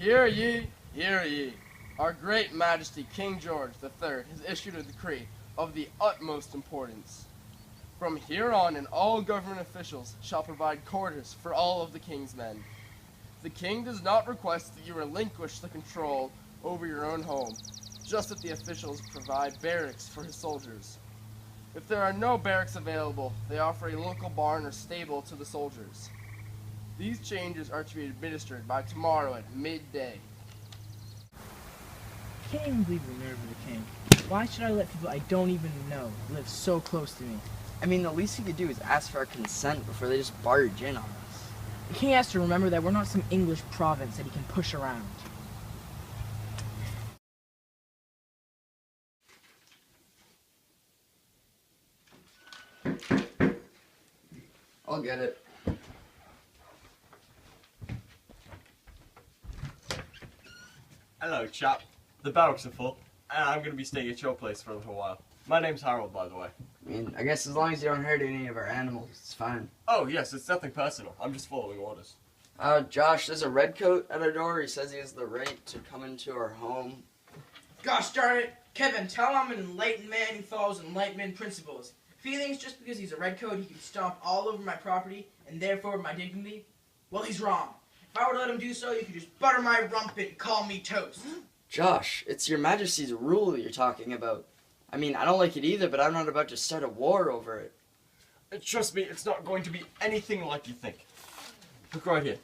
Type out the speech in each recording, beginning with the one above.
Hear ye, hear ye. Our great majesty King George III has issued a decree of the utmost importance. From here on in all government officials shall provide quarters for all of the king's men. The king does not request that you relinquish the control over your own home, just that the officials provide barracks for his soldiers. If there are no barracks available, they offer a local barn or stable to the soldiers. These changes are to be administered by tomorrow at midday. I can't even believe the nerve of the king. Why should I let people I don't even know live so close to me? I mean, the least he could do is ask for our consent before they just barge in on us. The king has to remember that we're not some English province that he can push around. I'll get it. Hello, chap. The barracks are full, and I'm going to be staying at your place for a little while. My name's Harold, by the way. I mean, I guess as long as you don't hurt any of our animals, it's fine. Oh, yes, it's nothing personal. I'm just following orders. Josh, there's a redcoat at our door. He says he has the right to come into our home. Gosh darn it! Kevin, tell him I'm an enlightened man who follows enlightenment principles. If he thinks just because he's a redcoat he can stomp all over my property and therefore my dignity, well, he's wrong. If I were to let him do so, you could just butter my rump and call me toast. Josh, it's your majesty's rule you're talking about. I mean, I don't like it either, but I'm not about to start a war over it. Trust me, it's not going to be anything like you think. Look right here.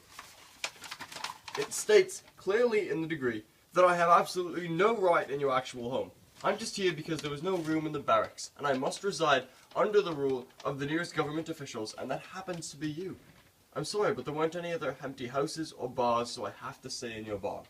It states clearly in the decree that I have absolutely no right in your actual home. I'm just here because there was no room in the barracks, and I must reside under the rule of the nearest government officials, and that happens to be you. I'm sorry, but there weren't any other empty houses or bars, so I have to stay in your barn.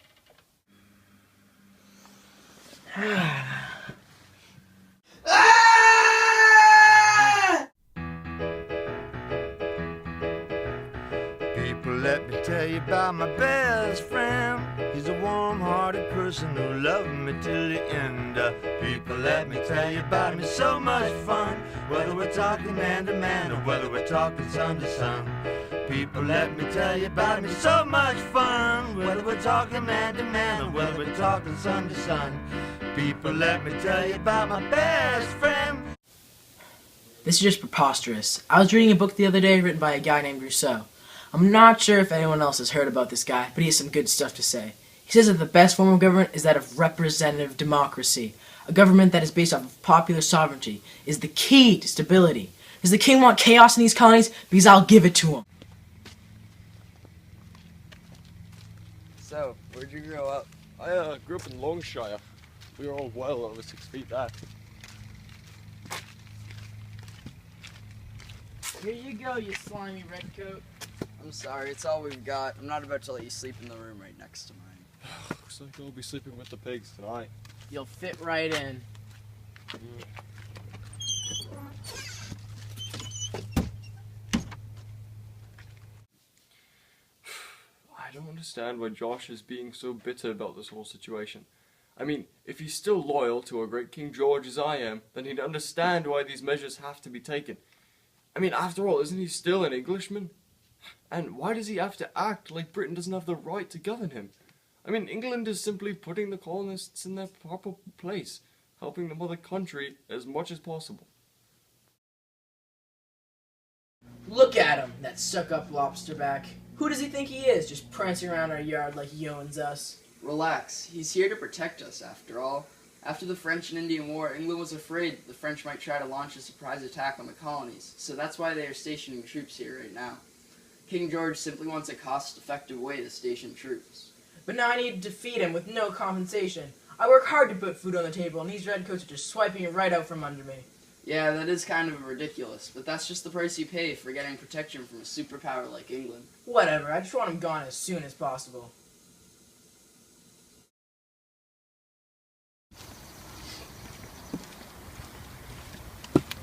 People, let me tell you about my best friend. He's a warm-hearted person who loved me till the end. People, let me tell you about him. It's so much fun, whether we're talking man to man or whether we're talking sun to sun. People, let me tell you about him. It's so much fun, whether we're talking man to man or whether we're talking sun to sun. People, let me tell you about my best friend. This is just preposterous. I was reading a book the other day written by a guy named Rousseau. I'm not sure if anyone else has heard about this guy, but he has some good stuff to say. He says that the best form of government is that of representative democracy. A government that is based off of popular sovereignty is the key to stability. Does the king want chaos in these colonies? Because I'll give it to him. So, where'd you grow up? I grew up in Longshire. We were all well over 6 feet back. Here you go, you slimy redcoat. I'm sorry, it's all we've got. I'm not about to let you sleep in the room right next to mine. Looks like I'll be sleeping with the pigs tonight. You'll fit right in. I don't understand why Josh is being so bitter about this whole situation. I mean, if he's still loyal to our great King George as I am, then he'd understand why these measures have to be taken. I mean, after all, isn't he still an Englishman? And why does he have to act like Britain doesn't have the right to govern him? I mean, England is simply putting the colonists in their proper place, helping the mother country as much as possible. Look at him, that suck-up lobsterback. Who does he think he is, just prancing around our yard like he owns us? Relax, he's here to protect us, after all. After the French and Indian War, England was afraid that the French might try to launch a surprise attack on the colonies, so that's why they are stationing troops here right now. King George simply wants a cost-effective way to station troops. But now I need to feed him with no compensation. I work hard to put food on the table, and these redcoats are just swiping it right out from under me. Yeah, that is kind of ridiculous, but that's just the price you pay for getting protection from a superpower like England. Whatever, I just want him gone as soon as possible.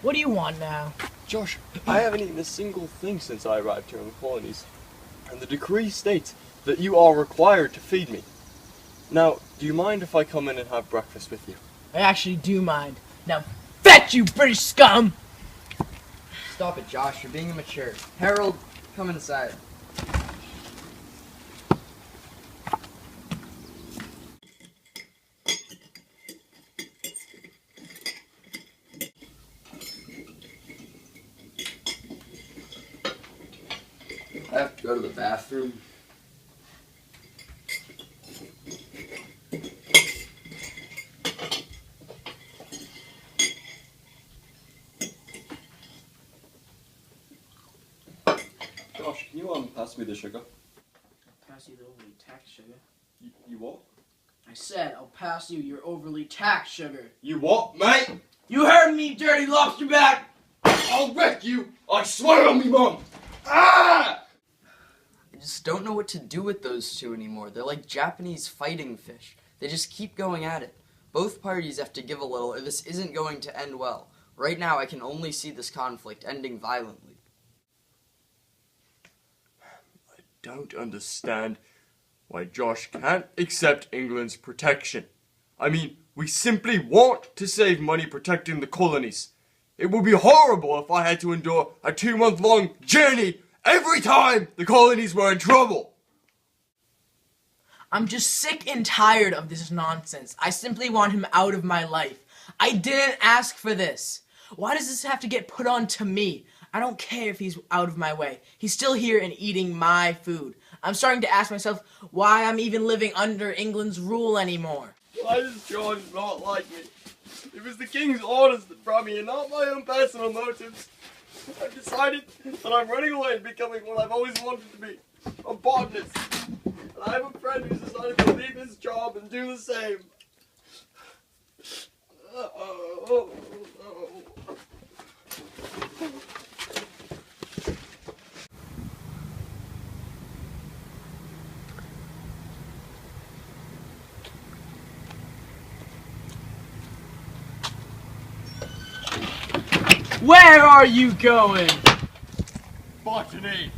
What do you want now? Josh, I haven't eaten a single thing since I arrived here in the colonies. And the decree states that you are required to feed me. Now, do you mind if I come in and have breakfast with you? I actually do mind. Now, fetch, you British scum! Stop it, Josh. You're being immature. Harold, come inside. I have to go to the bathroom. Josh, can you pass me the sugar? Pass you the overly taxed sugar. You what? I said I'll pass you your overly taxed sugar. You what, mate? You heard me, dirty lobster back! I'll wreck you! I swear on me, Mum! Ah! I just don't know what to do with those two anymore. They're like Japanese fighting fish. They just keep going at it. Both parties have to give a little, or this isn't going to end well. Right now, I can only see this conflict ending violently. I don't understand why Josh can't accept England's protection. I mean, we simply want to save money protecting the colonies. It would be horrible if I had to endure a 2-month-long journey every time the colonies were in trouble. I'm just sick and tired of this nonsense. I simply want him out of my life. I didn't ask for this. Why does this have to get put on to me? I don't care if he's out of my way. He's still here and eating my food. I'm starting to ask myself why I'm even living under England's rule anymore. Why does George not like me? It was the King's orders that brought me here, not my own personal motives. I've decided that I'm running away and becoming what I've always wanted to be, a botanist. And I have a friend who's decided to leave his job and do the same. Where are you going? Botany!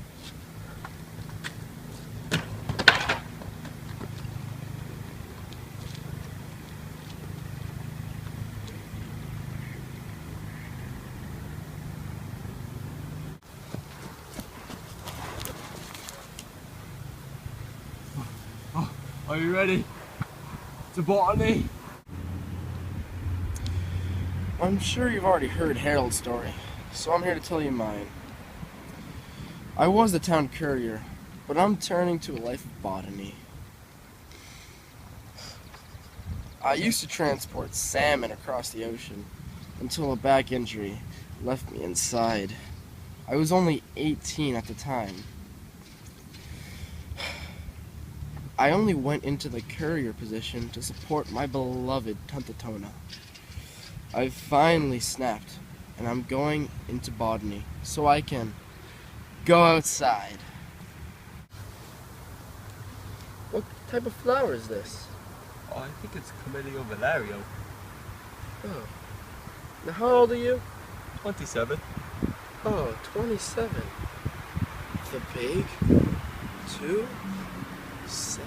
Are you ready? To botany? I'm sure you've already heard Harold's story, so I'm here to tell you mine. I was the town courier, but I'm turning to a life of botany. I used to transport salmon across the ocean until a back injury left me inside. I was only 18 at the time. I only went into the courier position to support my beloved Tuntatona. I've finally snapped, and I'm going into botany so I can go outside. What type of flower is this? Oh, I think it's Camellia Valerio. Oh. Now how old are you? 27. Oh, 27. The big 2, 7?